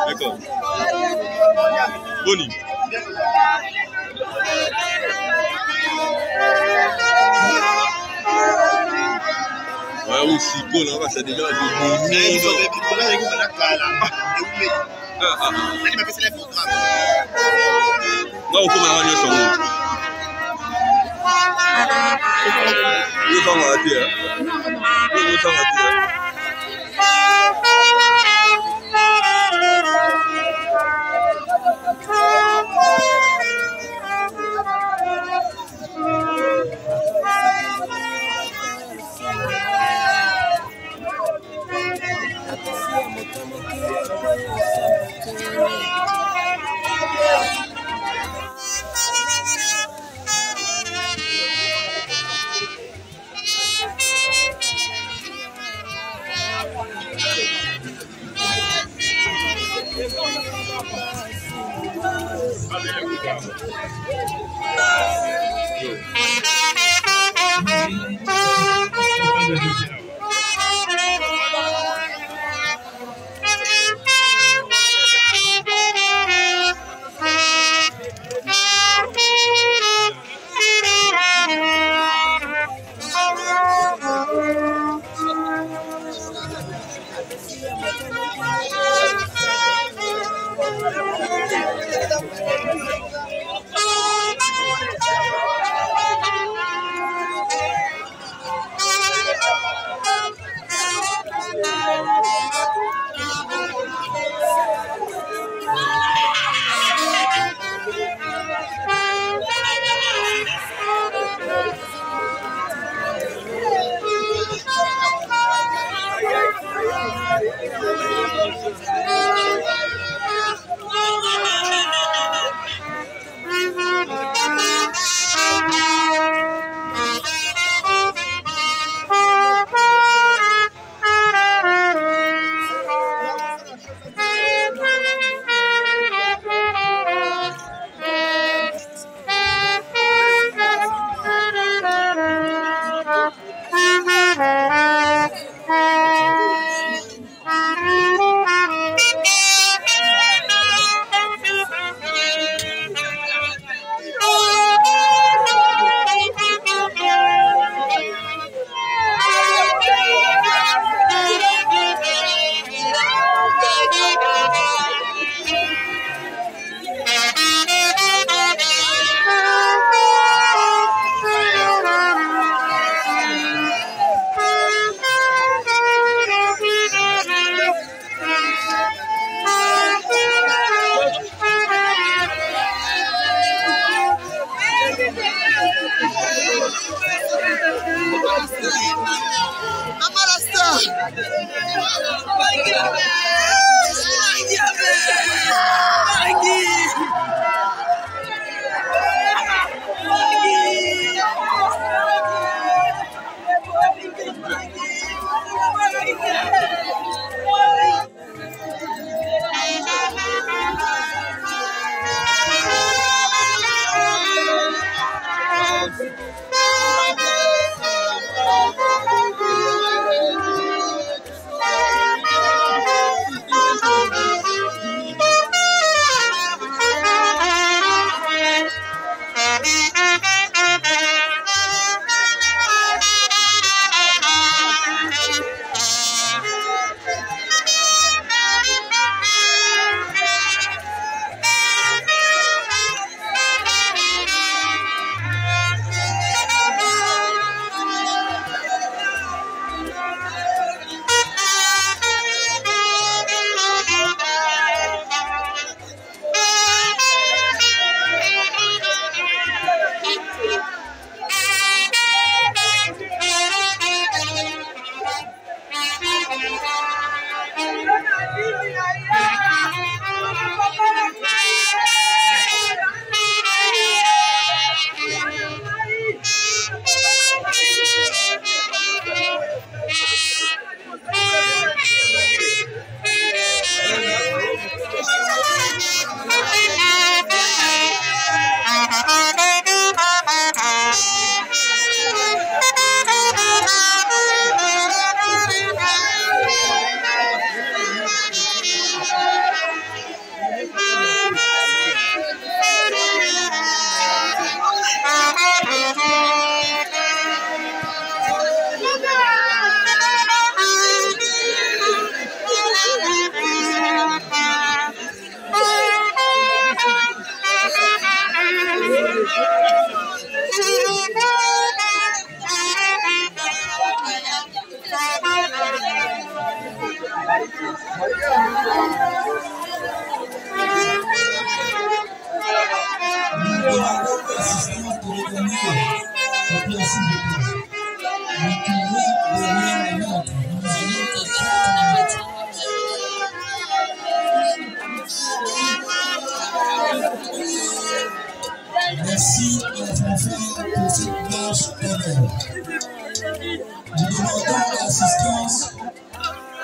D'accord. Boni. Ouais, aussi, bon, là, c'est déjà du Boni. Non, on peut m'arranger son nom. Nous sommes à terre. Nous sommes à terre.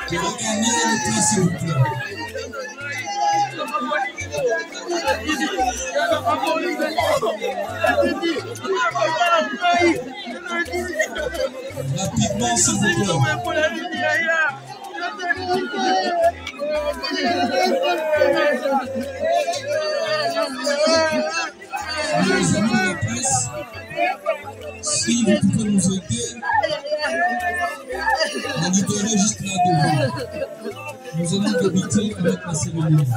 de regagner le place, s'il vous plaît. Rapidement, s'il vous plaît. Les amis de la presse, si vous pouvez nous aider, la libérer juste là devant. Nous allons débuter avec la cérémonie.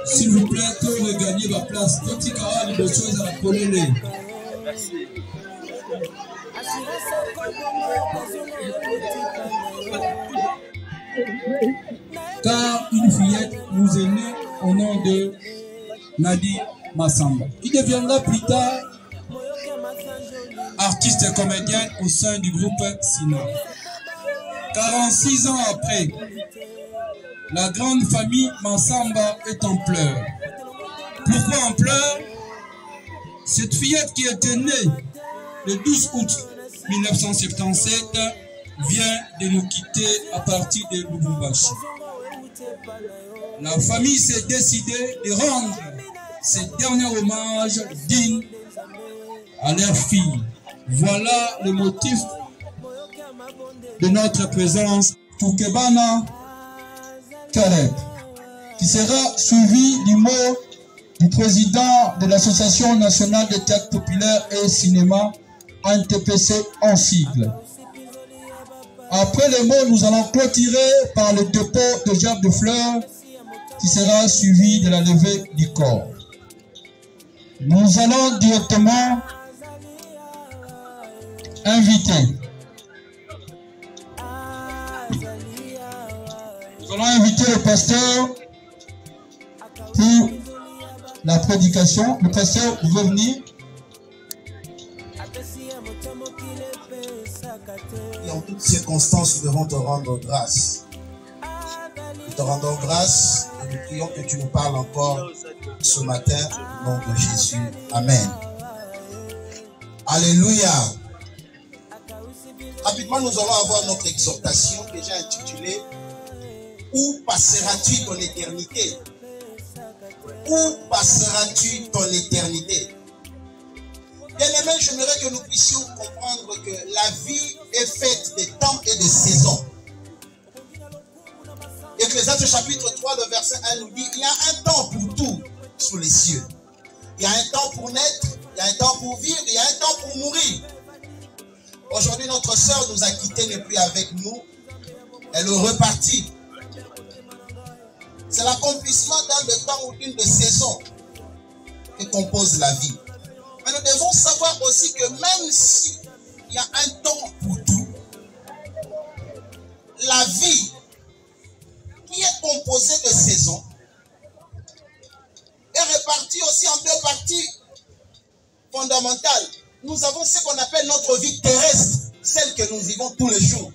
S'il vous plaît, que vous gagnez ma place. Petit carré de choses à la polélée. Merci. Car une fillette nous est née au nom de Nadi Massamba, qui deviendra plus tard artiste et comédienne au sein du groupe Sina. 46 ans après, la grande famille Massamba est en pleurs. Pourquoi en pleurs? Cette fillette qui était née le 12 août 1977 vient de nous quitter à partir de Lubumbashi. La famille s'est décidée de rendre ces derniers hommages dignes à leur fille. Voilà le motif de notre présence. Toukebana Caleb, qui sera suivi du mot du président de l'Association nationale de théâtre populaire et cinéma, NTPC en sigle. Après les mots, nous allons clôturer par le dépôt de gerbes de fleurs qui sera suivi de la levée du corps. Nous allons directement inviter. Nous allons inviter le pasteur pour la prédication. Le pasteur, vous pouvez venir. Et en toutes circonstances, nous devons te rendre grâce. Nous te rendons grâce et nous prions que tu nous parles encore ce matin au nom de Jésus. Amen. Alléluia. Rapidement, nous allons avoir notre exhortation déjà intitulée « Où passeras-tu ton éternité ?» Où passeras-tu ton éternité? Bien-aimés, j'aimerais que nous puissions comprendre que la vie est faite de temps et de saisons. Ecclésiaste chapitre 3, le verset 1 nous dit, il y a un temps pour tout sous les cieux. Il y a un temps pour naître, il y a un temps pour vivre, il y a un temps pour mourir. Aujourd'hui, notre sœur nous a quittés, n'est plus avec nous. Elle est repartie. C'est l'accomplissement d'un de temps ou d'une de saisons que compose la vie. Mais nous devons savoir aussi que même s'il y a un temps pour tout, la vie qui est composée de saisons est répartie aussi en deux parties fondamentales. Nous avons ce qu'on appelle notre vie terrestre, celle que nous vivons tous les jours.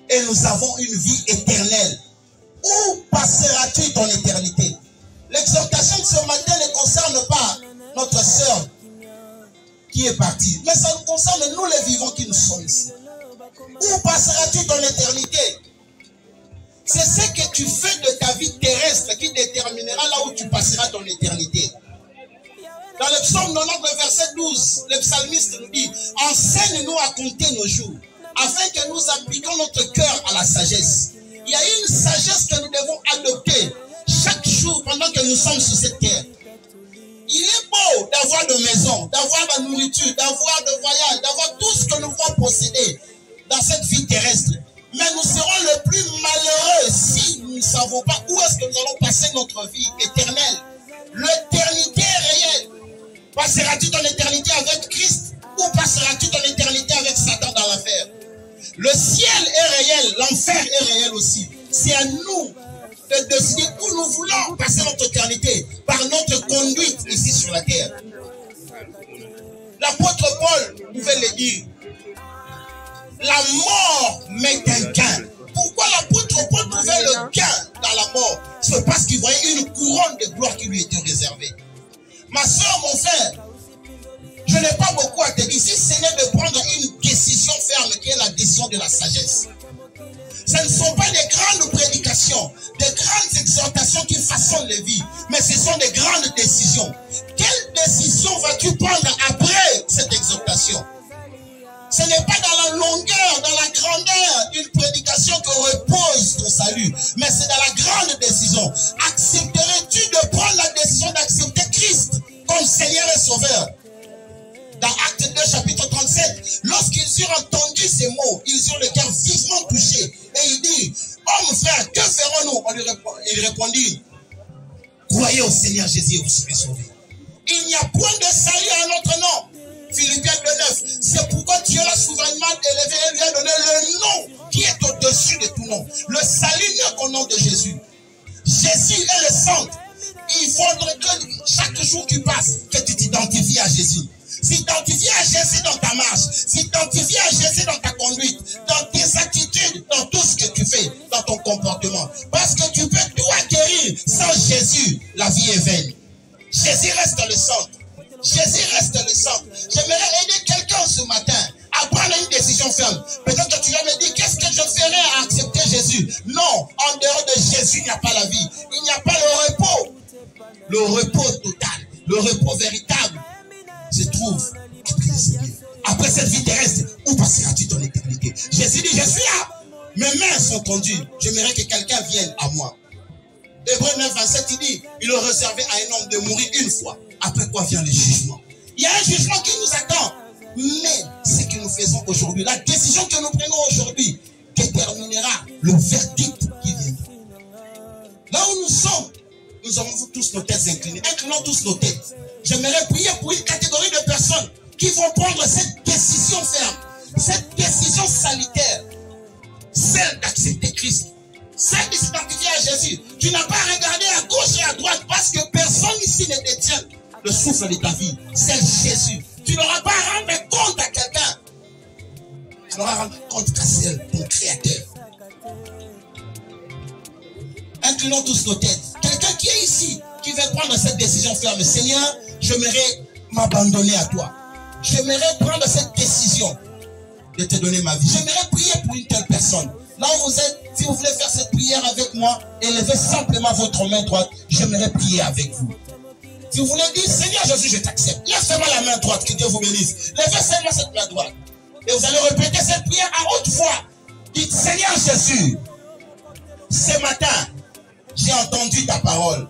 Et nous avons une vie éternelle. Où passeras-tu ton éternité? L'exhortation de ce matin ne concerne pas notre sœur qui est partie, mais ça nous concerne nous les vivants qui nous sommes ici. Où passeras-tu ton éternité? C'est ce que tu fais de ta vie terrestre qui déterminera là où tu passeras ton éternité. Dans le psaume 90, verset 12, le psalmiste nous dit, enseigne-nous à compter nos jours, afin que nous appliquions notre cœur à la sagesse. Il y a une sagesse que nous devons adopter chaque jour pendant que nous sommes sur cette terre. Il est beau d'avoir de maison, d'avoir de la nourriture, d'avoir de voyage, d'avoir tout ce que nous voulons posséder dans cette vie terrestre. Mais nous serons le plus malheureux si nous ne savons pas où est-ce que nous allons passer notre vie éternelle. L'éternité est réelle. Passeras-tu ton éternité avec Christ ou passeras-tu ton éternité avec Satan dans l'enfer? Le ciel est réel, l'enfer est réel aussi. C'est à nous de décider où nous voulons passer notre éternité par notre conduite ici sur la terre. L'apôtre Paul pouvait le dire. La mort m'est un gain. Pourquoi pourquoi l'apôtre Paul trouvait le gain dans la mort? C'est parce qu'il voyait une couronne de gloire qui lui était réservée. Ma soeur, mon frère, je n'ai pas beaucoup à te dire. Si ce n'est de prendre une décision ferme qui est la décision de la sagesse. Ce ne sont pas des grandes prédications, des grandes exhortations qui façonnent les vies, mais ce sont des grandes décisions. Quelle décision vas-tu prendre après cette exhortation? Ce n'est pas dans la longueur, dans la grandeur d'une prédication que repose ton salut, mais c'est dans la grande décision. Accepterais-tu de prendre la décision d'accepter Christ comme Seigneur et Sauveur? Dans Acte 2, chapitre 37, lorsqu'ils eurent entendu ces mots, ils eurent le cœur vivement touché. Et il dit, homme frère, que ferons-nous? Il répondit, croyez au Seigneur Jésus et vous serez sauvés. Il n'y a point de salut à notre nom. Philippiens 2:9, c'est pourquoi Dieu l'a souverainement élevé et lui a donné le nom qui est au-dessus de tout nom. Le salut n'est qu'au nom de Jésus. Jésus est le centre. Il faudrait que chaque jour qui passe, que tu t'identifies à Jésus. S'identifier à Jésus dans ta marche, s'identifier à Jésus dans ta conduite, dans tes attitudes, dans tout ce que tu fais, dans ton comportement. Parce que tu peux tout acquérir sans Jésus, la vie est vaine. Jésus reste le centre. Jésus reste le centre. J'aimerais aider quelqu'un ce matin à prendre une décision ferme. Peut-être que tu vas me dire, qu'est-ce que je ferais à accepter Jésus? Non, en dehors de Jésus, il n'y a pas la vie. Il n'y a pas le repos. Le repos total, le repos véritable se trouve après le Seigneur. Après cette vie terrestre, où passeras-tu ton éternité? Jésus dit, je suis là. Mes mains sont tendues. J'aimerais que quelqu'un vienne à moi. Hébreux 9, 27, il dit, il est réservé à un homme de mourir une fois. Après quoi vient le jugement? Il y a un jugement qui nous attend. Mais ce que nous faisons aujourd'hui, la décision que nous prenons aujourd'hui, déterminera le verdict qui viendra. Là où nous sommes, nous avons tous nos têtes inclinées. Inclinons tous nos têtes. J'aimerais prier pour une catégorie de personnes qui vont prendre cette décision ferme, cette décision salutaire, celle d'accepter Christ, celle de s'identifier à Jésus. Tu n'as pas à regarder à gauche et à droite parce que personne ici ne détient le souffle de ta vie. C'est Jésus. Tu n'auras pas à rendre compte à quelqu'un. Tu n'auras à rendre compte qu'à seul, ton Créateur. Inclinons tous nos têtes. Quelqu'un qui est ici, qui veut prendre cette décision ferme. Seigneur, j'aimerais m'abandonner à toi. J'aimerais prendre cette décision de te donner ma vie. J'aimerais prier pour une telle personne. Là où vous êtes, si vous voulez faire cette prière avec moi, élevez simplement votre main droite. J'aimerais prier avec vous. Si vous voulez dire, Seigneur Jésus, je t'accepte. Lève seulement la main droite, que Dieu vous bénisse. Levez seulement cette main droite. Et vous allez répéter cette prière à haute voix. Dites, Seigneur Jésus, ce matin, j'ai entendu ta parole.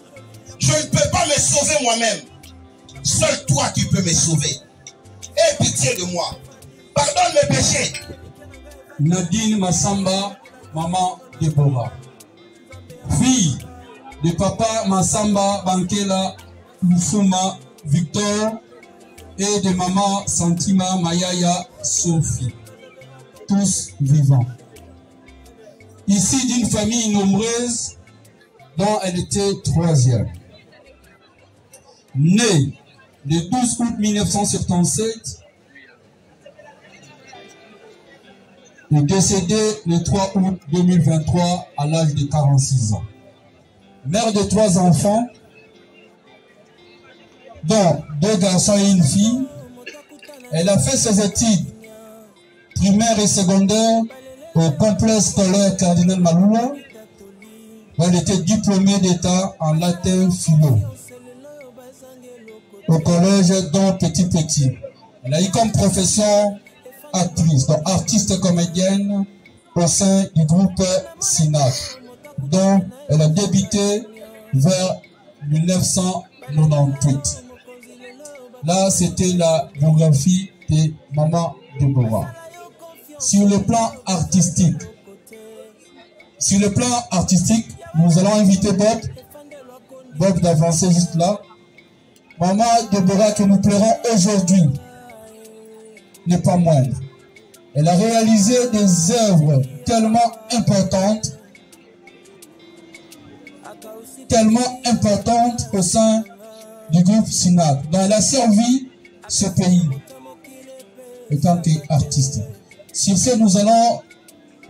Je ne peux pas me sauver moi-même. Seul toi qui peux me sauver. Aie pitié de moi. Pardonne mes péchés. Nadine Massamba, maman Deborah. Fille de papa Massamba Bankela Lufuma Victor et de maman Santima Mayaya Sophie. Tous vivants. Ici d'une famille nombreuse dont elle était troisième. Née le 12 août 1977 et décédée le 3 août 2023 à l'âge de 46 ans. Mère de 3 enfants, dont 2 garçons et une fille, elle a fait ses études primaires et secondaires au complexe scolaire Cardinal Maloula, où elle était diplômée d'État en latin philo. Au collège Don Petit Petit. Elle a eu comme profession actrice, donc artiste comédienne au sein du groupe SINAC, dont elle a débuté vers 1998. Là, c'était la biographie de Maman Deborah. Sur le plan artistique, nous allons inviter Bob d'avancer juste là. Maman Deborah que nous pleurons aujourd'hui n'est pas moindre. Elle a réalisé des œuvres tellement importantes au sein du groupe SINAC, dont elle a servi ce pays en tant qu'artiste. Sur ce, nous allons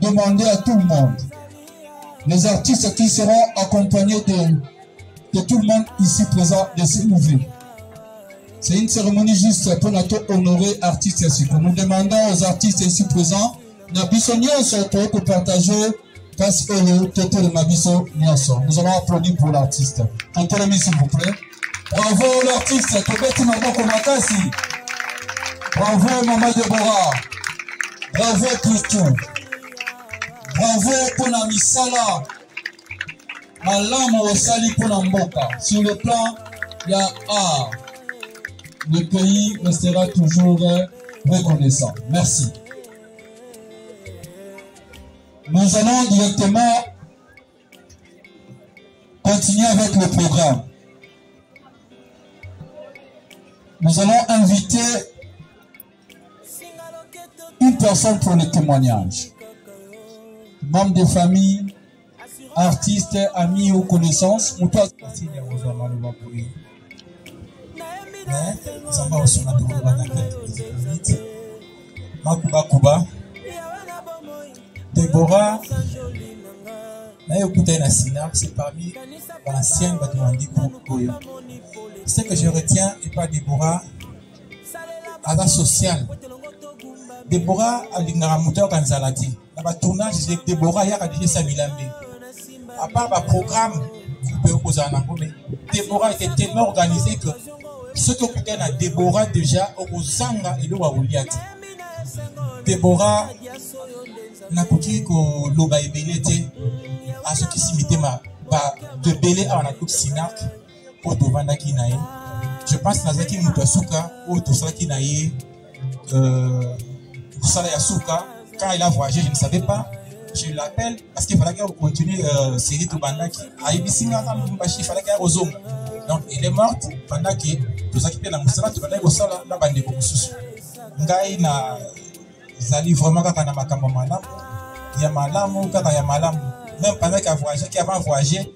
demander à tout le monde les artistes qui seront accompagnés de tout le monde ici présent de s'élever. C'est une cérémonie juste pour notre honorer artistes ici. Nous demandons aux artistes ici présents de partager parce que nous allons applaudir pour l'artiste. Entenez s'il vous plaît. Bravo l'artiste, bravo Maman Deborah, bravo pour tout. Bravo pour la misala. Malamu osali pour la mboka. Sur le plan, il y a art. Le pays restera toujours reconnaissant. Merci. Nous allons directement continuer avec le programme. Nous allons inviter une personne pour le témoignage. Membres de famille, artistes, amis ou connaissances. Deborah, c'est parmi l'ancienne Koyo. Ce que je retiens n'est pas Deborah à la sociale. Deborah a l'ingaramuteur Kanzalati. Dans le tournage, Deborah a déjà Samilambe. À part le programme, Deborah était tellement organisée que ce que vous avez Deborah déjà au Zanga et au Wawuliati. Deborah n'a pas dit que l'oba est belé à ce qui s'imitait de belé à un sinac pour Tovanda Kinaï. Je pense que Nazaki Moutasuka ou Tosala Kinaï, Tosala Yasuka, quand il a voyagé, je ne savais pas. Je l'appelle parce qu'il fallait qu'elle continue série Tobanda qui a Ibisinga, il fallait qu'elle rezoome. Donc, elle est morte pendant que Tosaki Pena Moussala, Tobanda Gosala, la bande de Bokusus. Ngai na Zali vraiment quand on a makambo malamu, il y a malamu quand il y a malamu. Même pendant qu'il a voyagé, qu'il avant voyagé,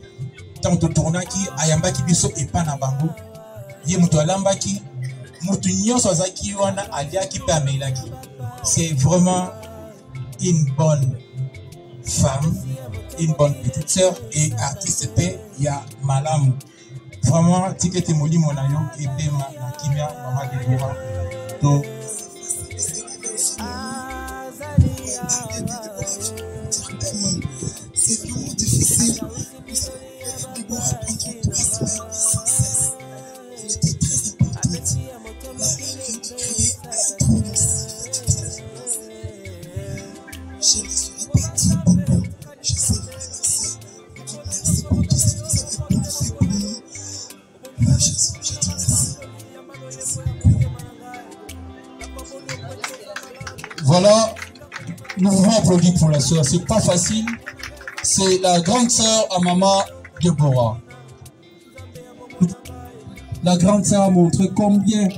tant que tourna qui ayamba qui biso et pas na bango. Yé mutu alamba qui mutu nyonso azaki wana alia qui permet qui. C'est vraiment une bonne femme, une bonne petite sœur et artiste paix, il y a malamu. Vraiment tikete moli monayo et pema na kimia mama Deborah. Donc c'est vraiment difficile. Deborah, pendant 3 semaines, sans cesse, elle était très importante. Là, elle vient de crier un trou de je ne saurais pas dire beaucoup. Je sais vous remercier. Merci pour tout ce que vous avez tout fait pour nous. Jésus, je te remercie. Voilà, nous vous applaudissons pour la soeur. C'est pas facile. C'est la grande sœur à Maman Deborah. La grande sœur a montré combien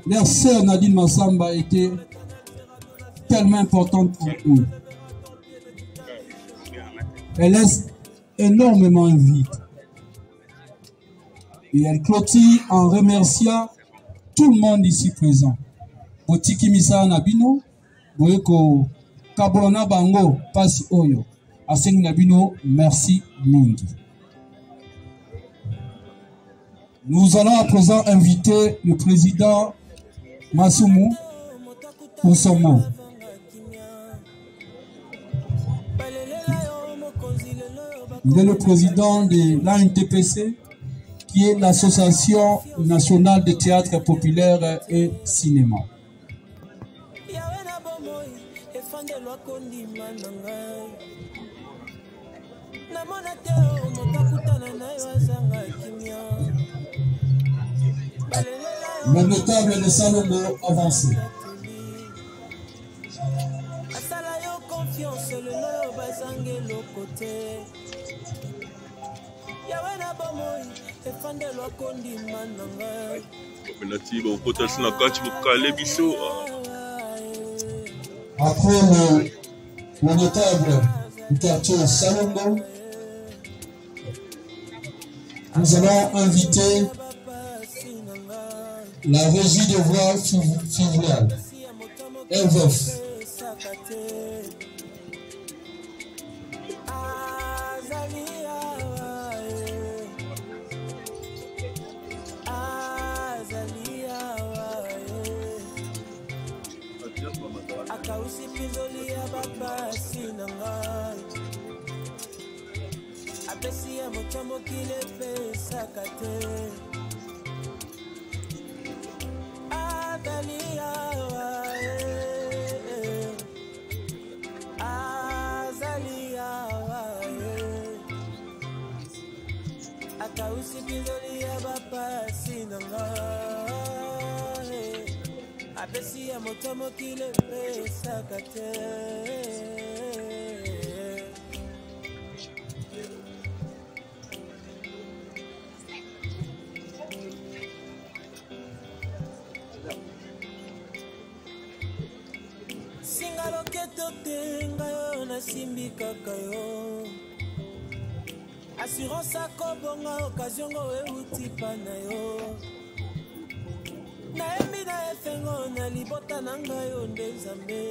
leur sœur Nadine Massamba était tellement importante pour eux. Elle laisse énormément vite. Et elle clôture en remerciant tout le monde ici présent. Otiki Misa Nabino, Boyeko Kabolona Bango, Pasi Oyo, Aseng Nabino, merci mingi. Nous allons à présent inviter le président Masumu pour son mot. Il est le président de l'ANTPC, qui est l'Association nationale de théâtre populaire et cinéma. Le notable de Salomo avancé. Après le notable du quartier Salomo, nous allons inviter la régie de voix fluviale, RVF. Assurance à Kobonga, occasion de Utipanayo. Naemi na efengo na libota nanga yo ndezambe.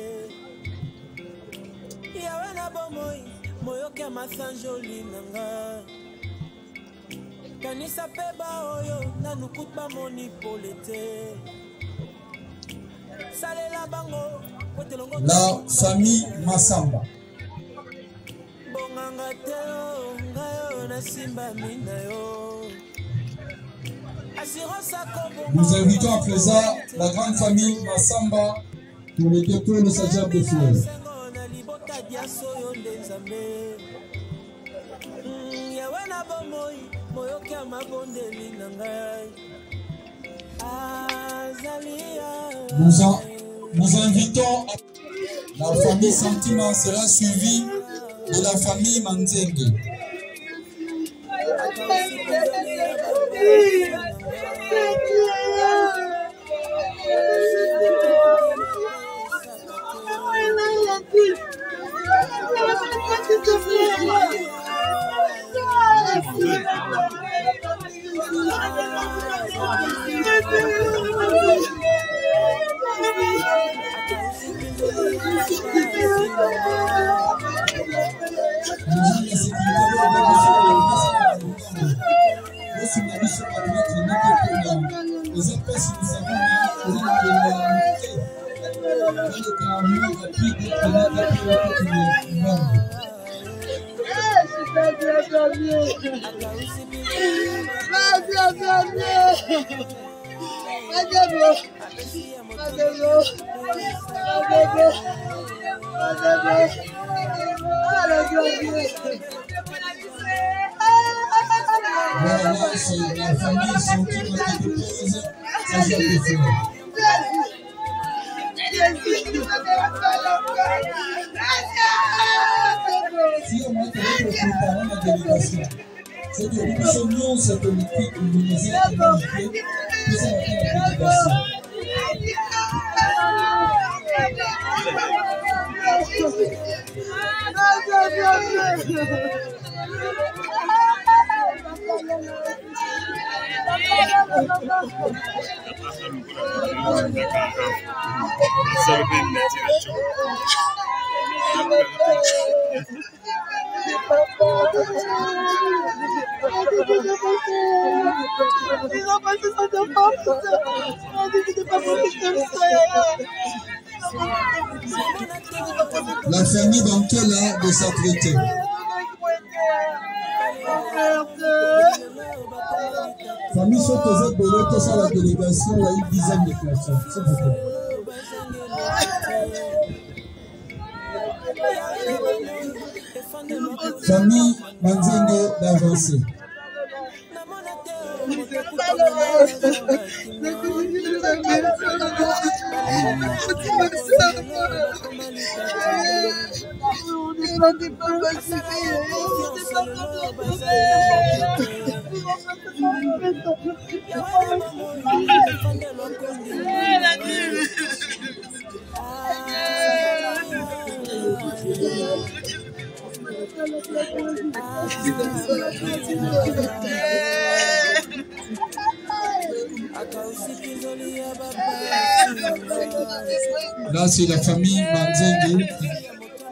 Yawe na bomoi, moyoke masanjoli nanga. Kanisa peba oyo, na nukutba moni polete. Sale la bango, la famille Massamba. Nous invitons à présent la grande famille Massamba pour le dépôt de sa gerbe de fleurs. Nous invitons la famille Sentiment sera suivie de la famille Manzenge. Voilà, c'est la famille Sentiment qui dépose sa gerbe de fleurs. Si on a préparé la délégation, c'est que nous sommes cette politique organisée et planifiée pour ça la délégation. La famille Bankela de s'apprêter. Famille Sotozet Boloto sur la délégation, il y a une dizaine de personnes. S'il vous plaît. Famille Manzenge d'avancer. Là, c'est la famille Manzenge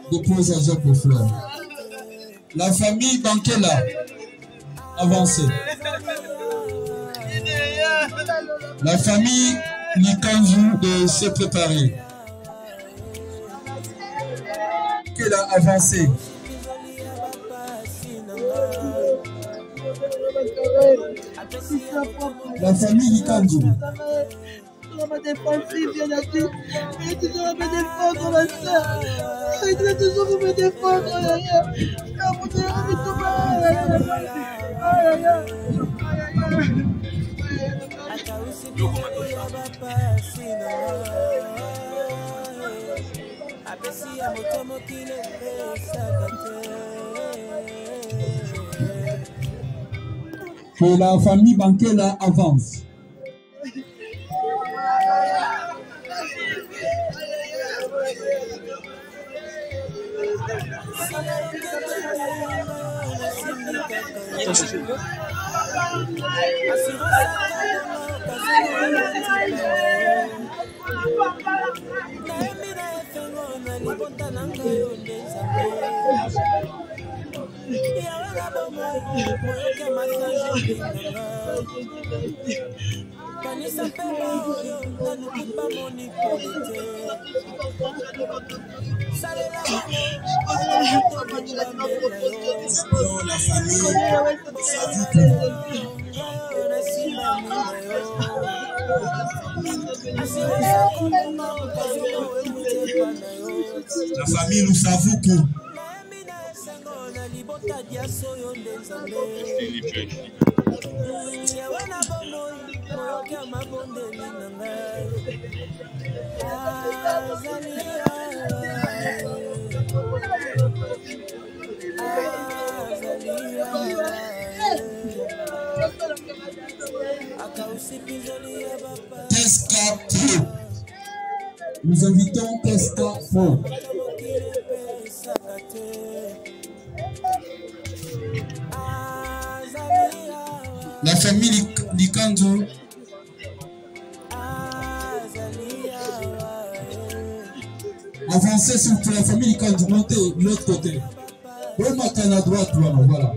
qui dépose un gerbe de fleurs. La famille Bankela, avancez. La famille Nikanzu de se préparer. Bankela avancé. La famille Likanzo. Tu vas me défendre, bien sûr. Et tu dois me défendre, ma soeur. Et tu dois toujours me défendre. Ah, mon Dieu, mais tout va. Que la famille Bankela avance. La famille, la famille nous savons que Tesca Pro. Nous invitons Tesca Pro. La famille Likanzo. Avancez sur la famille Likanzo, montez de l'autre côté. Remontez à droite, voilà.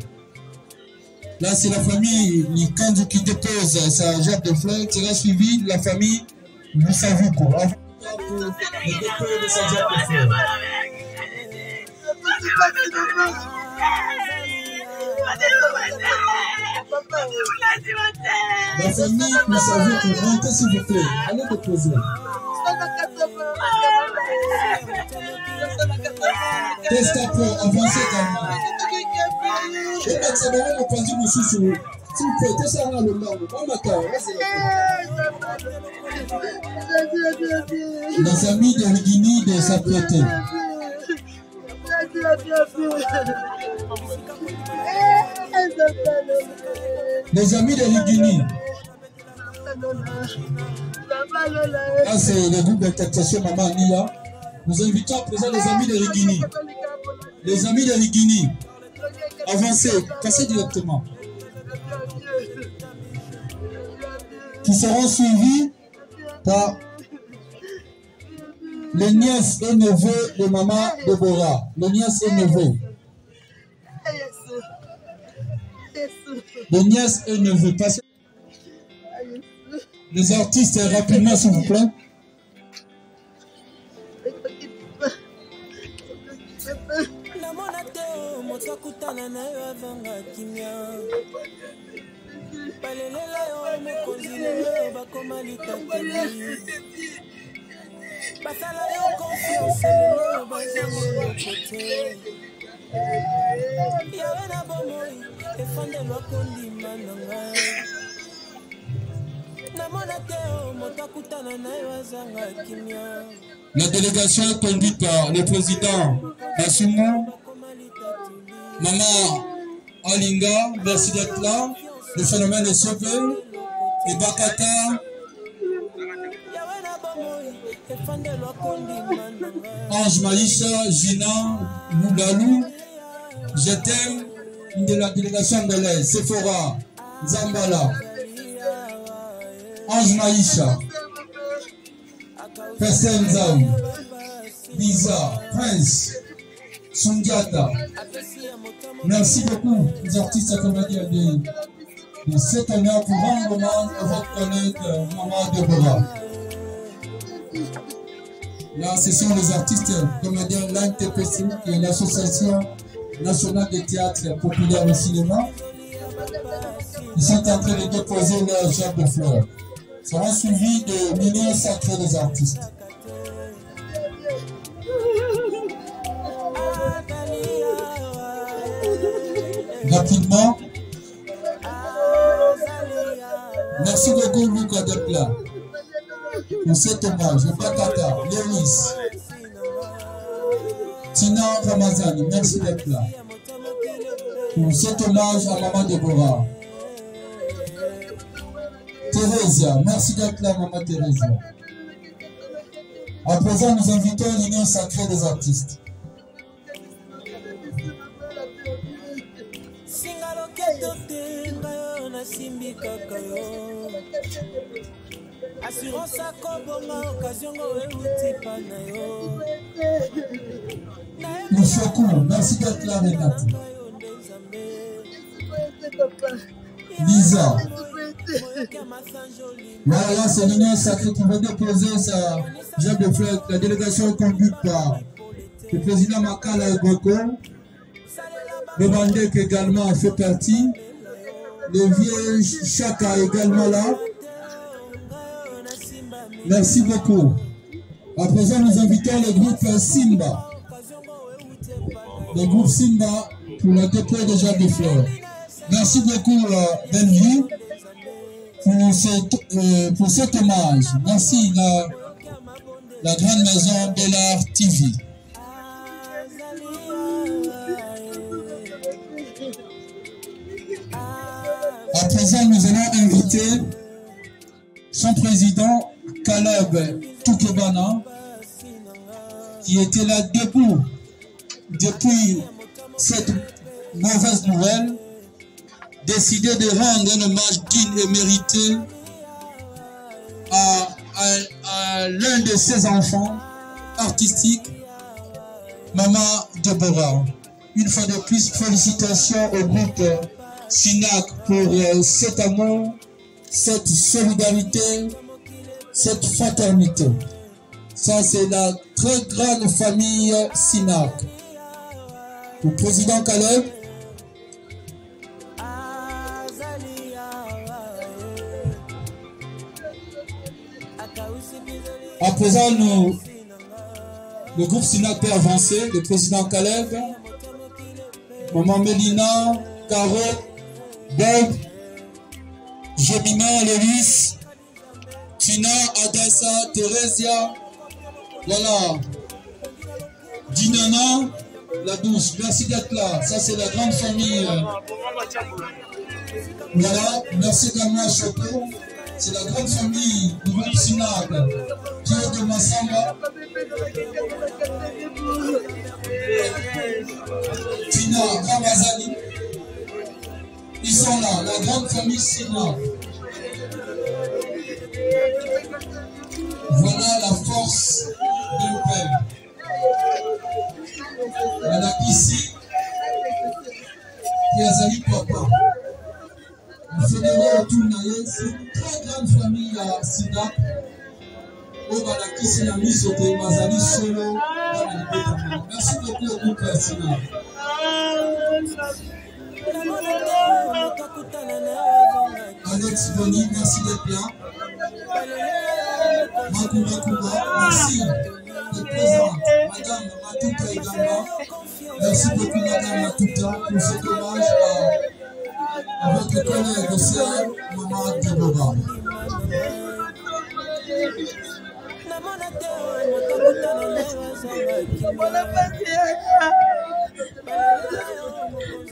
Là, c'est la famille Likanzo qui dépose sa gerbe de fleurs, qui sera suivi de la famille Lusavuko. Le dépôt de sa gerbe de fleurs. La famille Lusavuko, montez s'il vous plaît. Allez déposer. Tesca Pro, avancez également. Et maintenant, on va prendre mon sous. S'il vous plaît, Tesca a le nom. Les amis de Rigini de s'apprêter. Les amis de Rigini. Ah, c'est le groupe d'intercession Maman Nia. Nous invitons à présent les amis de Rigini. Les amis de Rigini, avancez, passez directement. Qui seront suivis par les nièces et neveux de Maman Deborah. Les nièces et neveux. Les nièces et neveux. Passez. Les artistes, rapidement, s'il vous plaît. La délégation est conduite par le président Bassoumou, Maman Alinga, merci d'être là. Le phénomène est sauvé. Et Bakata, Ange Maïcha, Gina, Mougalou, je t'aime, de la délégation de l'aide, Sephora, Zambala, Ange Maïcha, Fessin Zam, Biza, Prince, Sundiata. Merci beaucoup aux artistes accompagnés de cette honneur pour rendre hommage à votre collègue Maman Deborah. Là, ce sont les artistes, comme on dit, l'ANTPC, qui est l'Association nationale des théâtres populaires au cinéma. Ils sont en train de déposer leur gerbe de fleurs. Sera suivi de millions sacrés des artistes. Rapidement, merci beaucoup Lucas d'être là pour cet hommage. Bakata, Léris, Tina Ramazani, merci d'être là pour cet hommage à Maman Déborah. Thérésia, merci d'être là, Maman Thérésia. À présent, nous invitons l'Union sacrée des artistes. Mouchokou, merci d'être là, Renate. Lisa. Voilà, c'est l'Union sacrée qui va déposer sa gerbe de fleurs. La délégation est conduite par le président Makala Egoko. Le Bandek également a fait partie. Le vieux Chaka également là. Merci beaucoup. À présent, nous invitons le groupe Simba. Le groupe Simba pour le dépôt de gerbe de fleurs. Merci beaucoup, Bellevue, pour cet hommage. Merci, la grande maison Bellard TV. À présent, nous allons inviter son président, Caleb Toukebana, qui était là debout depuis cette mauvaise nouvelle, décidé de rendre un hommage digne et mérité à l'un de ses enfants artistiques, Maman Déborah. Une fois de plus, félicitations au groupe SINAC pour cet amour, cette solidarité, cette fraternité. Ça, c'est la très grande famille SINAC. Le président Caleb, à présent, le groupe SINAC peut avancer. Le président Caleb, Maman Mélina, Caro, Bob, Jemima, Lévis, Tina, Adassa, Thérésia, voilà, Dinana, la douce. Merci d'être là. Ça, c'est la grande famille. Voilà, merci également à Choco. C'est la grande famille du groupe SINAC, qui est de Massamba. Tina, Ramazani. Ils sont là, la grande famille SINAC. Voilà la force d'un père. Voilà ici, qui a Zali Papa. Le fédéral autour de c'est une très grande famille à SINAC. Au Balakisi, la mise au Mazali solo. Merci beaucoup au groupe SINAC. Alex Boni, merci d'être là. Makouba, merci d'être présente. Madame Matuta également. Merci beaucoup, Madame Matuta, pour cet hommage à votre collègue aussi, Maman Déborah.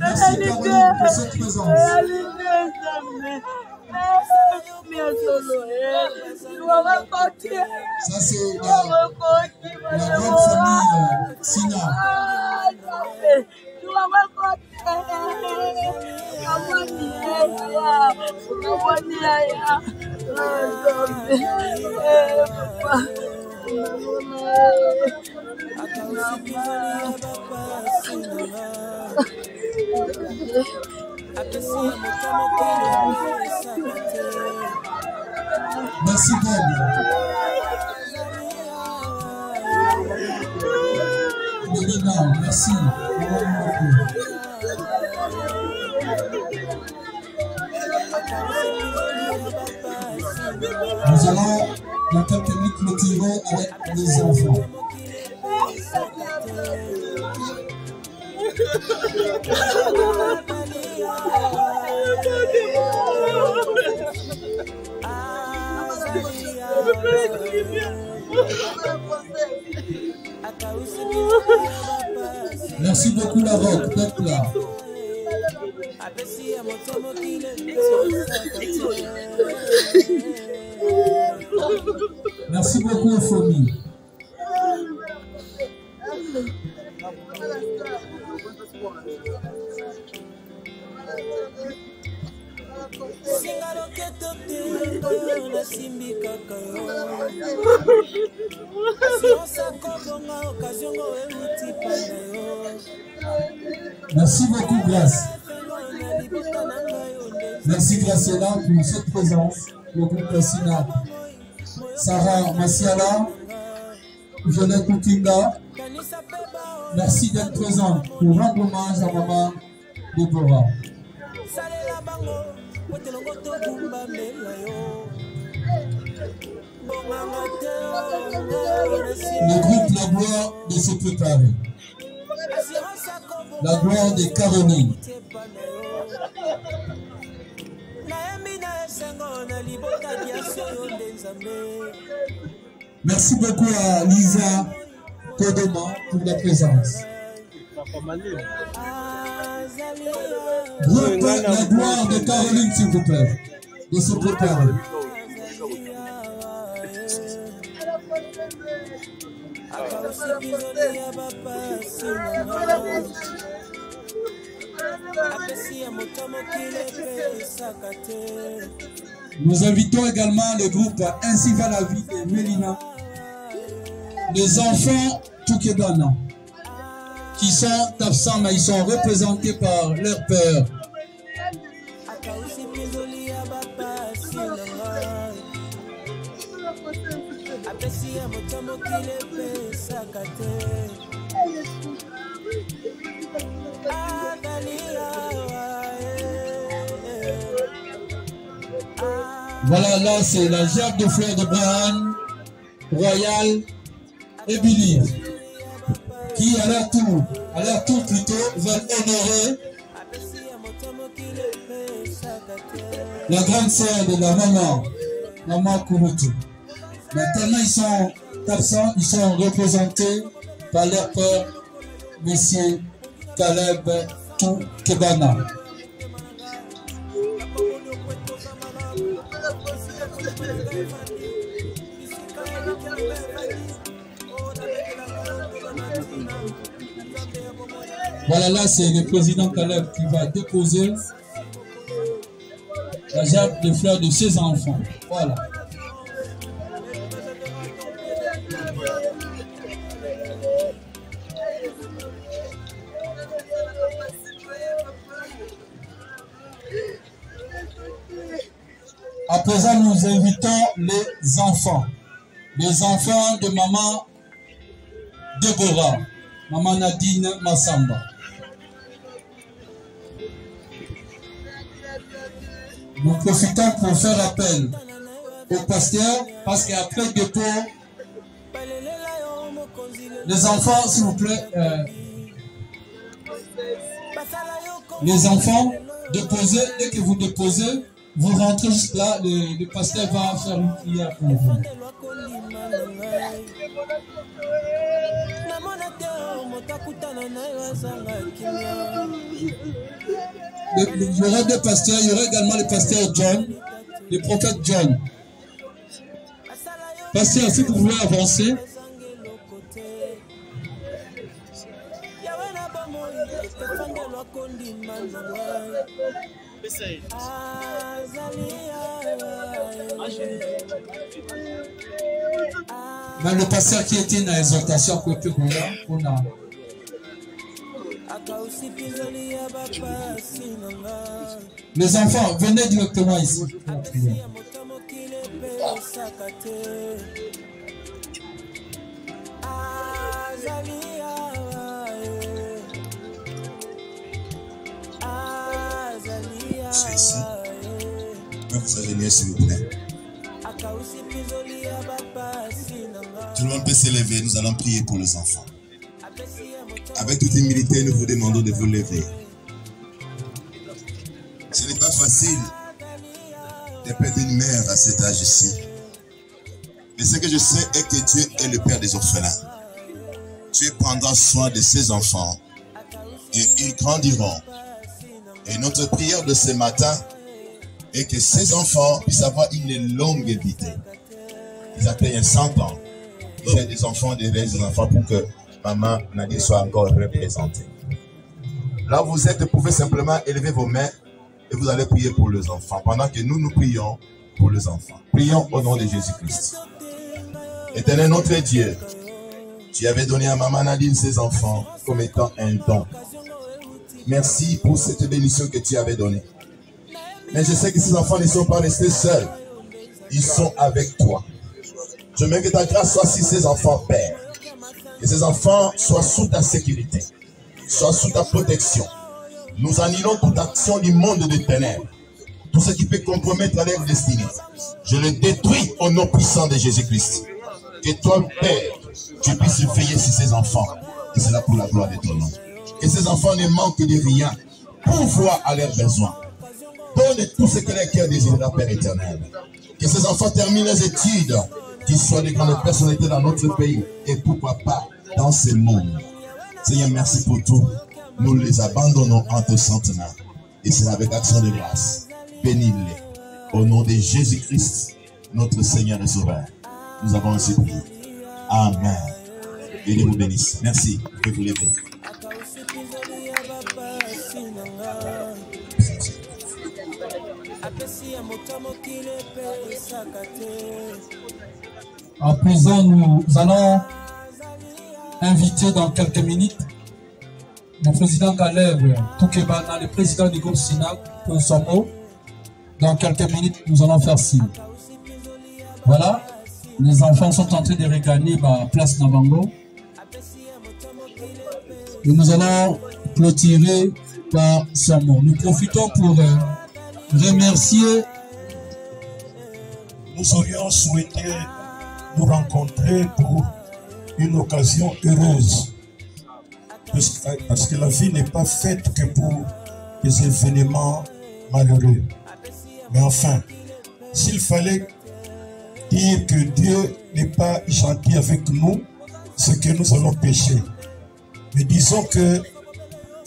Merci Caroline pour cette présence. Ça c'est la grande famille SINAC. Merci Bob. Mélina, merci. Nous allons dans quelques minutes clôturer avec les enfants. Merci beaucoup la rock d'être là. Merci beaucoup Euphonie. Merci beaucoup Grace. Merci Graciela pour cette présence. Le groupe Sina. Sarah Massiala, Jeannette Koutinga, merci d'être présente pour rendre hommage à maman Déborah. Le groupe La Gloire de se préparer. La gloire de Caroline. Merci beaucoup à Lisa Kodoma pour la présence. Groupe La Gloire de Caroline, s'il vous plaît, de se préparer. Nous invitons également le groupe Ainsi va la vie de Mélina, les enfants Toukedana, qui sont absents mais ils sont représentés par leur père. Voilà, là c'est la gerbe de fleurs de Braham, Royal et Billy, qui à leur tour plutôt veulent honorer la grande sœur de la maman Kouroutou. Mais tellement ils sont absents, ils sont représentés par leur père, Monsieur Caleb Toukebana. Voilà, là c'est le président Caleb qui va déposer la gerbe de fleurs de ses enfants. Voilà. À présent, nous invitons les enfants de maman Déborah, maman Nadine Massamba. Nous profitons pour faire appel au pasteur parce qu'après dépôt, les enfants, s'il vous plaît, les enfants, déposez, dès que vous déposez, vous rentrez juste là, le pasteur va faire une prière pour vous. Il y aura deux pasteurs, il y aura également le pasteur John, le prophète John. Pasteur, si vous voulez avancer. Mais le pasteur qui était dans l'exhortation côté on a. Les enfants, venez directement ici. Quelqu'un peut s'agenouiller s'il vous plaît. Tout le monde peut s'élever, nous allons prier pour les enfants. Avec toute humilité, nous vous demandons de vous lever. Ce n'est pas facile de perdre une mère à cet âge-ci. Mais ce que je sais est que Dieu est le Père des orphelins. Dieu prendra soin de ses enfants et ils grandiront. Et notre prière de ce matin est que ces enfants puissent avoir une longue vie. Ils atteignent 100 ans. Ils aient des enfants, des enfants pour que maman Nadine soit encore représentée. Là où vous êtes, vous pouvez simplement élever vos mains et vous allez prier pour les enfants pendant que nous prions pour les enfants. Prions au nom de Jésus-Christ. Éternel notre Dieu, tu avais donné à maman Nadine ses enfants comme étant un don. Merci pour cette bénédiction que tu avais donnée. Mais je sais que ces enfants ne sont pas restés seuls. Ils sont avec toi. Je veux que ta grâce soit sur ces enfants, Père. Que ces enfants soient sous ta sécurité, soient sous ta protection. Nous annulons toute action du monde des ténèbres. Tout ce qui peut compromettre leur destinée. Je le détruis au nom puissant de Jésus-Christ. Que toi, Père, tu puisses veiller sur ces enfants. Et c'est là pour la gloire de ton nom. Que ces enfants ne manquent de rien. Pourvoir à leurs besoins. Donne tout ce que leur cœur désirera, Père éternel. Que ces enfants terminent les études. Qu'ils soient des grandes personnalités dans notre pays. Et pourquoi pas dans ce monde. Seigneur, merci pour tout. Nous les abandonnons entre saintes mains. Et c'est avec action de grâce. Bénis-les. Au nom de Jésus-Christ, notre Seigneur et Sauveur. Nous avons ainsi prié. Amen. Et Dieu vous bénisse. Merci. Vous pouvez vous lever. À présent, nous allons inviter dans quelques minutes le président Caleb Toukebana, le président du groupe SINAC, pour son mot. Dans quelques minutes, nous allons faire signe. Voilà, les enfants sont en train de regagner la place Nabango. Et nous allons clôturer par son mot. Nous profitons pour remercier. Nous aurions souhaité nous rencontrer pour une occasion heureuse. Parce que la vie n'est pas faite que pour des événements malheureux. Mais enfin, s'il fallait dire que Dieu n'est pas gentil avec nous, c'est que nous allons pécher. Mais disons que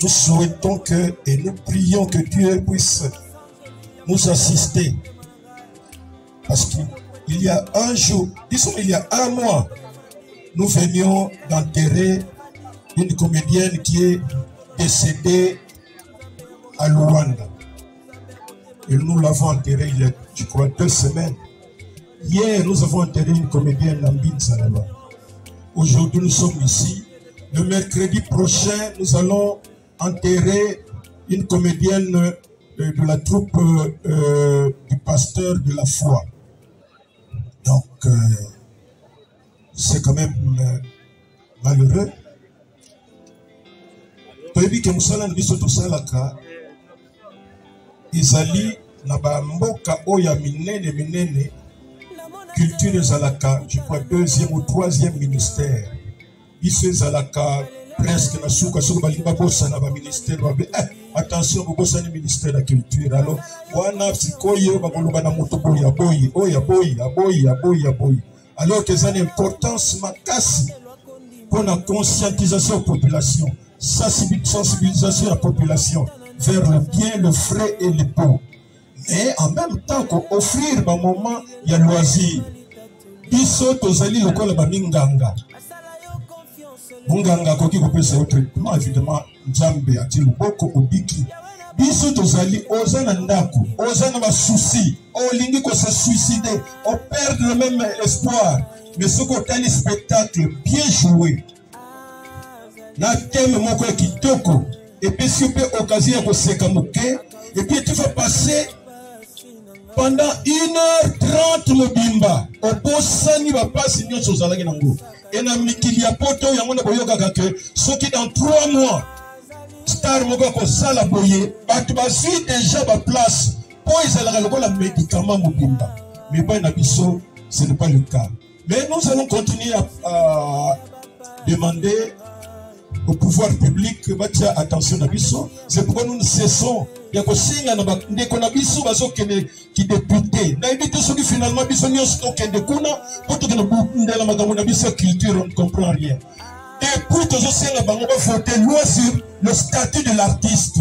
nous souhaitons que, et nous prions que Dieu puisse nous assister. Parce qu'il y a un jour, disons il y a un mois, nous venions d'enterrer une comédienne qui est décédée à Luanda. Et nous l'avons enterrée il y a, je crois, 2 semaines. Hier, nous avons enterré une comédienne à Mbinsalaba. Aujourd'hui, nous sommes ici. Le mercredi prochain, nous allons enterrer une comédienne de la troupe du pasteur de la foi. Donc, c'est quand même malheureux. Toyebi ke musala biso tosalaka ezali na ba mboka oya minene culture ezalaka, je crois 2e ou 3e ministère. Biso ezalaka presque na suka soki balinga bosana ba ministère babe attention bobosani ministère la culture. Alors wana sikoyo bakoloba na moto boyi aboyi. Alors que ça a une importance makasi pour la conscientisation de la population, sensibilisation de la population vers le bien, le frais et le beau. Mais en même temps qu'offrir un moment, il y a loisir. Biso tozali lokola ba minganga. Munganga koki kopesa au traitement évidemment Nzambe ati luboko obiki. Biso tozali ozana ndako, ozana ba souci, olingi ko se suicider, on perd le même espoir. Mais ce qu'on a un spectacle bien joué, na thème moko kitoko, et puis si on peut occasion de se camoufler, et puis tu vas passer pendant 1h30 le bimba, au bossani va passer une chose à la guinango. Et na mikili ya poto yamona boyoka kake, ce qui dans 3 mois, star moko ko sala boye, batu basi déjà ba place Po ezalaka la médicament mobimba. Mais pas nabiso, ce n'est pas le cas. Mais nous allons continuer à demander au pouvoir public que batia attention à biso. C'est pourquoi nous ne cessons ya kosinga na ndeko na biso bazokende ki député. Na évite ceux qui finalement biso nyonso kende kuna poto que ndela makambo na biso culture on ne comprend rien. Et pour tous osenga bango ba voter loi sur le statut de l'artiste.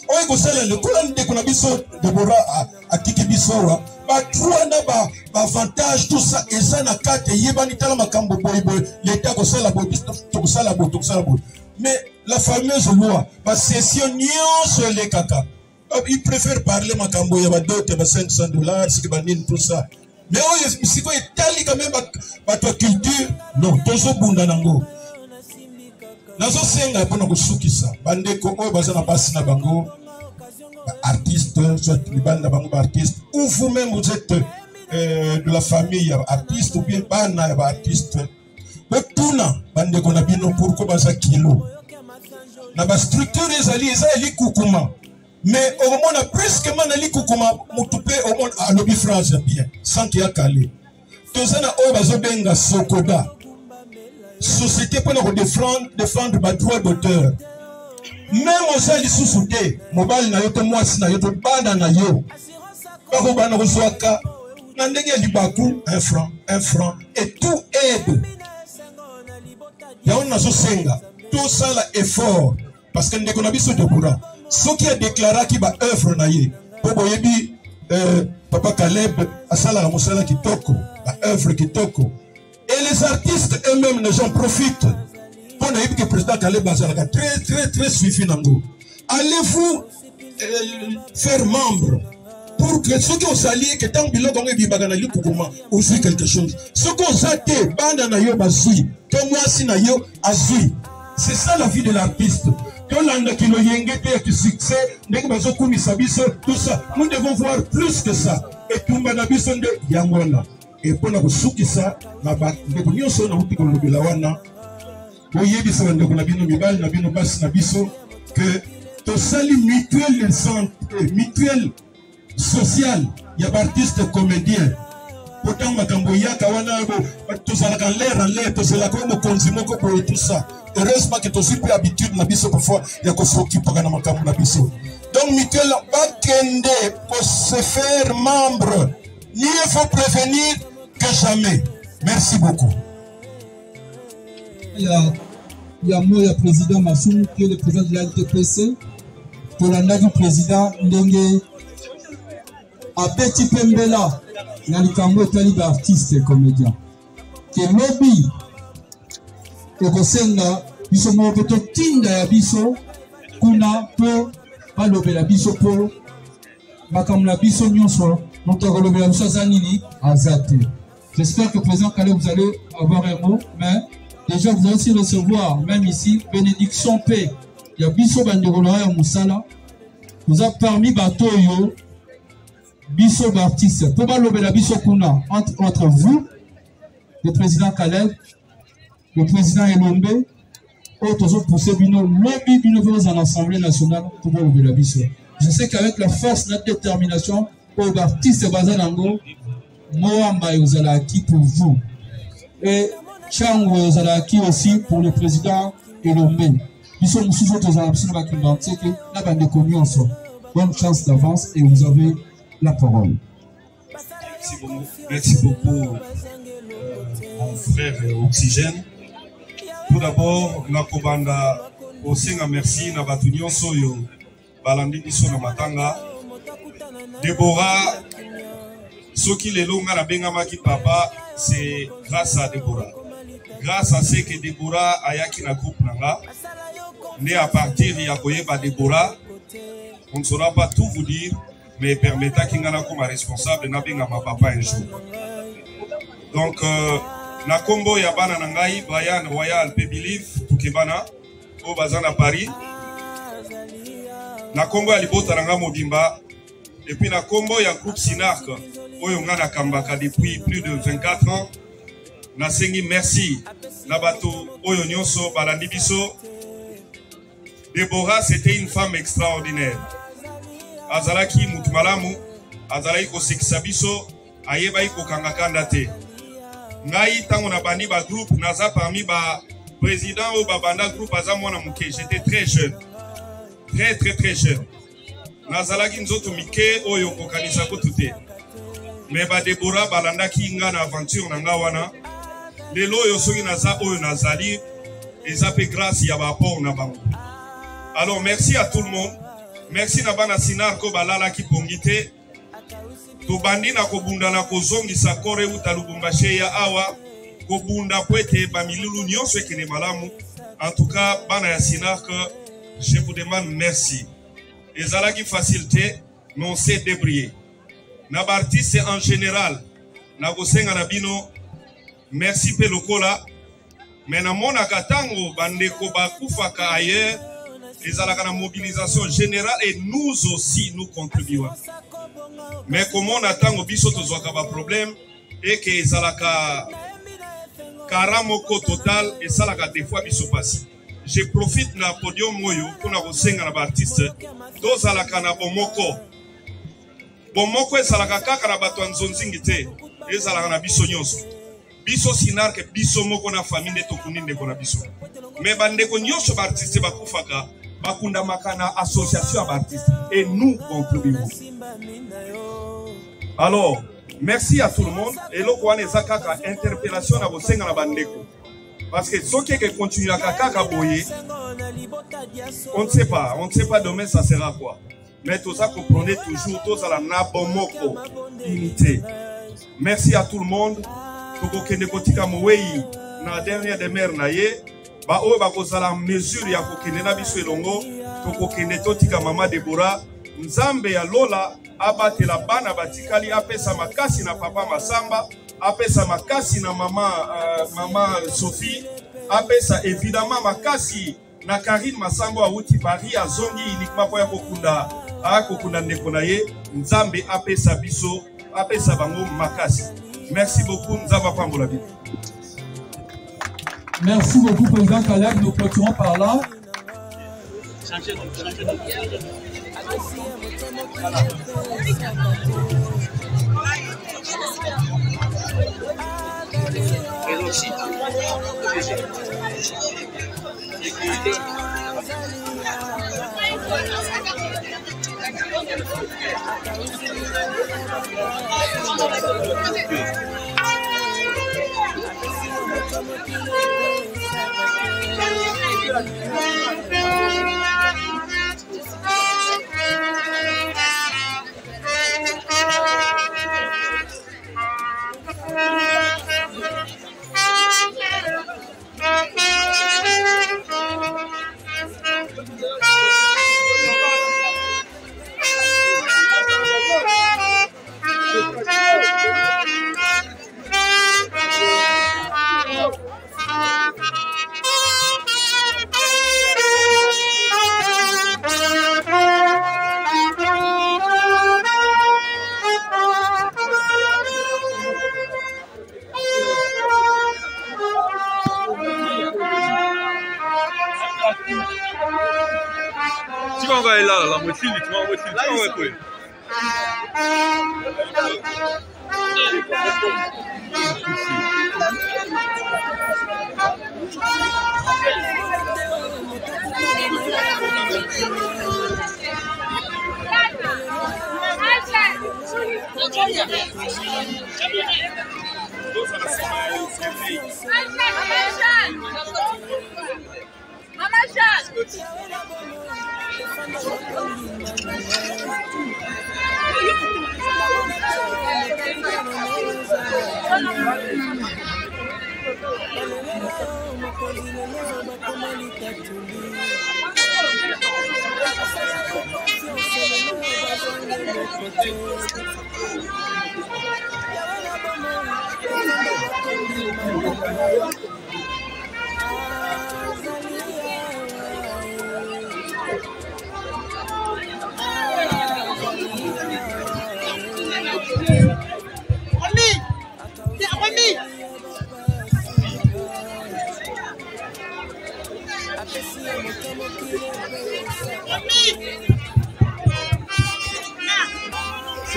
Oye kosala le kola ndeko na biso Deborah akiki biso wa ba droit na ba avantage tout ça et ça na kate yebani tala makambo boyboy l'état kosala bo to kosala bo mais la fameuse loi ba session nyonso le kaka il préfère parler makambo ya ba dote ba $500 ce qui ba nini tout ça mais oye siko etali quand même ba to culture non tozo bunda nango nazo senga pona kusukisa bandeko oyo baza na basi na bango artiste soit libanda bango artiste ou vous-même vous êtes de la famille artiste ou bien bana ya artiste betuna bandeko na bino pourquoi baza kilo na ba structure ezali kukuma mais au moins na presque manali kukuma mutupe au moins à lobby France bien sans qu'il y a calé tozana oyo bazo benga sokoda société pour nous défendre ma droit d'auteur. Même aux gens qui sont soudés, mobile na yote mwasi na yote banda na yo. Bako bana kozwaka na ndenge libaku 1 franc et tout aide. Ya on nazo senga tout ça la effort parce que ndeko na biso Deborah ce qui a déclaré qui ba œuvre na ye. Bobo yebi papa Caleb asala musala kitoko, ba œuvre kitoko. Et les artistes eux-mêmes ne j'en profitent. Pour que le président Caleb Bazalaka très suivi Nango. Allez-vous faire membre pour que ceux qui ont sali que tant bilo gonge bibagana li kukuma aussi quelque chose. Ceux qui ont saté banda na yo bazui, to mwasi na yo azui. C'est ça la vie de l'artiste. Tolanda kilo yengete qui succès, ndenge bazo kumisa biso tout ça. Nous devons voir plus que ça. Et tumba na biso nde yangola. Et pour nous soukisa na ba ndeko nyonso na uti ko lobela wana oyebisa ndeko na bino mibali na bino basi na biso que to sali mutuelle de santé mutuelle sociale ya ba artiste comédien pourtant makambo yaka wana to sala kan l'air to sala ko mo konzimo ko pour tout ça heureusement que to super habitude na biso parfois ya ko s'occuper na makambo na biso donc mutuelle ba kende pour se faire membre mieux faut prévenir que jamais. Merci beaucoup. Il y a le président Massoum qui est le président de la LTPC. Pour l'année du président Ndenge à Petit Pembela, il y a des artistes et comédiens. Que lobby, et que c'est là, ils sont morts de Tinda ya biso, kuna po, pas lobby la biso po, makam la biso nyonso, donc lobby la biso zanini, azate. J'espère que président Caleb, vous allez avoir un mot, mais déjà vous allez aussi recevoir, même ici, bénédiction paix. Il y a Bisso Banderoloa et Moussala. Vous avez parmi Batoyo, Bisso Baptiste. Pour mal la Bisso Kuna, entre vous, le président Caleb, le président Elombe, autres autres poussés Bino, lobby Bino dans l'Assemblée nationale pour mal la Bisso. Je sais qu'avec la force, notre détermination, pour Baptiste Bazalango, Moamba Yozalaki pour vous. Et Chang Yozalaki aussi pour le président Elombe. Nous sommes sous autres absolument qui m'ont dit que la bande connue ensemble. Bonne chance d'avance et vous avez la parole. Merci beaucoup, mon frère Oxygène. Tout d'abord, na kobanda osenga merci na batunyon soyo balandi biso na matanga. Deborah. Ce qui les longs à la bengamaki papa, c'est grâce à Deborah. Grâce à ce que Deborah a yaki na groupe nanga, né à partir de Deborah, on ne saura pas tout vous dire, mais permettra qu'il y ait comme responsable na bengama papa un jour. Donc, na combo ya bana nangai, Brian Royal Pe Believe, Tukebana, au bazan à Paris. Na combo ya libota nanga Mobimba, et puis na combo ya groupe Sinark. Oyongana Kambaka depuis plus de 24 ans. Nasengi merci. Nabato Oyonyonso Balandi Biso. Deborah, c'était une femme extraordinaire. azalaki mutu malamu, azalaki kosekisa biso, ayebaki kokanga te. Ngai tango na bandi ba groupe naza parmi ba président ou ba banda groupe aza mwana muke, j'étais très jeune. Très jeune. Nazalaki nzoto mike oyo kokanisa ko tute. Mais ba Deborah balandaki nga na aventure na nga wana. Lelo oyo soki naza oyo nazali eza pe grâce ya ba apport na bango. Alors merci à tout le monde. Merci na bana sinar ko balala ki pongite. To bandi na kobunda na kozongisa kore uta Lubumbashi ya awa kobunda kwete ba milulu nyonso ekene malamu. En tout cas bana ya sinar que je vous demande merci. Ezalaki facilité, mais on s'est débrouillé. Na artiste en général, na kosenga na bino, merci pe lokola. Mais na mona katango bandeko bakufaka ailleurs, ezalaka na mobilisation générale et nous aussi nous contribuons. Mais comme on attend biso tozwaka ba problème et que ezalaka karamoko total et salaka des fois biso passe. Je profite na podium moyo pour na kosenga na ba artiste tozalaka na bomoko. Bomoko ezalaka kaka na bato nzonzingi te, ezalaka na biso nyonso. Biso sinar ke biso moko na famille to kuninde ko na biso. Mais bandeko nyonso ba artiste bakufaka bakunda makana association ba artiste et nous contribuons. Alors, merci à tout le monde et lo kwa neza kaka interpellation na bosenga na bandeko. Parce que ce qui continue à kaka boye, on ne sait pas demain ça sera quoi. Mais tout ça comprenez toujours, tout ça la nabomoko, unité. Merci à tout le monde. Toko kende kotika mowei na dernière demeure na ye, ba o ba kozala mesure ya kokende na biso elongo, toko kende totika mama Deborah, nzambe ya Lola abatela bana batikali apesa makasi na papa Masamba. Apesa makasi na mama Sophie, apesa évidemment makasi na Karine Masambo awuti Paris azongi uniquement pour ya kokunda ndeko na ye, nzambe apesa biso, apesa bango makasi. Merci beaucoup, nzamba pambola bi. Merci beaucoup président Caleb, nous clôturons par là.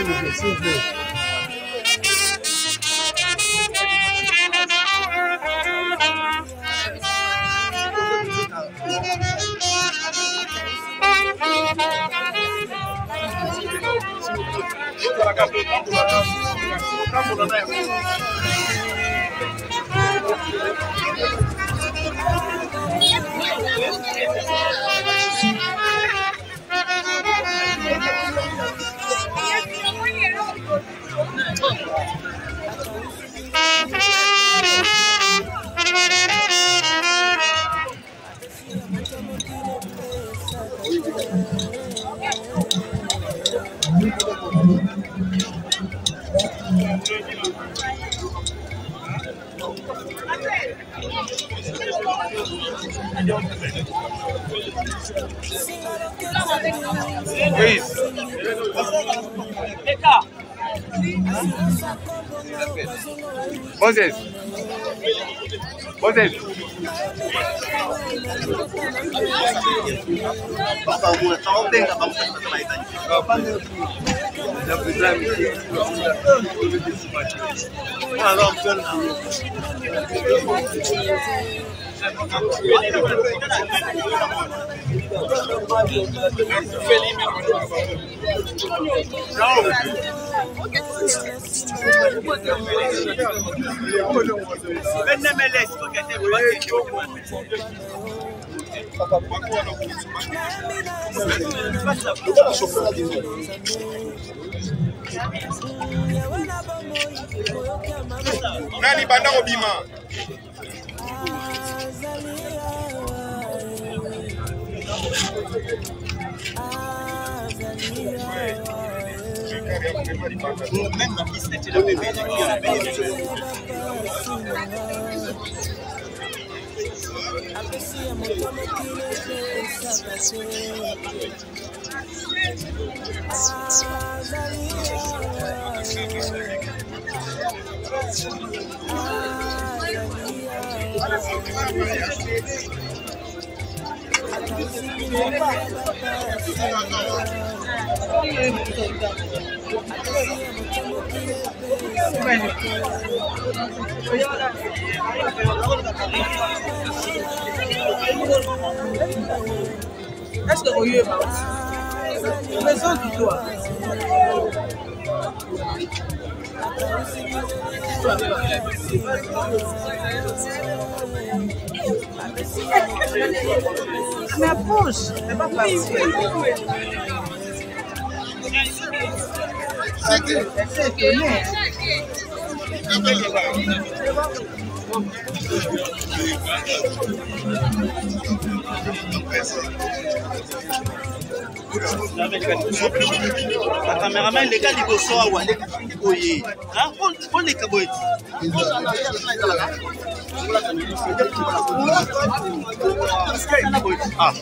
s'il vous plaît. Moses. Moses. Nani banda obima. Est-ce que vous y êtes? Maison du toit. Mais approche, elle va partir. C'est étonné. La caméraman, les gars, ils vont sortir. On est caboté. Ah.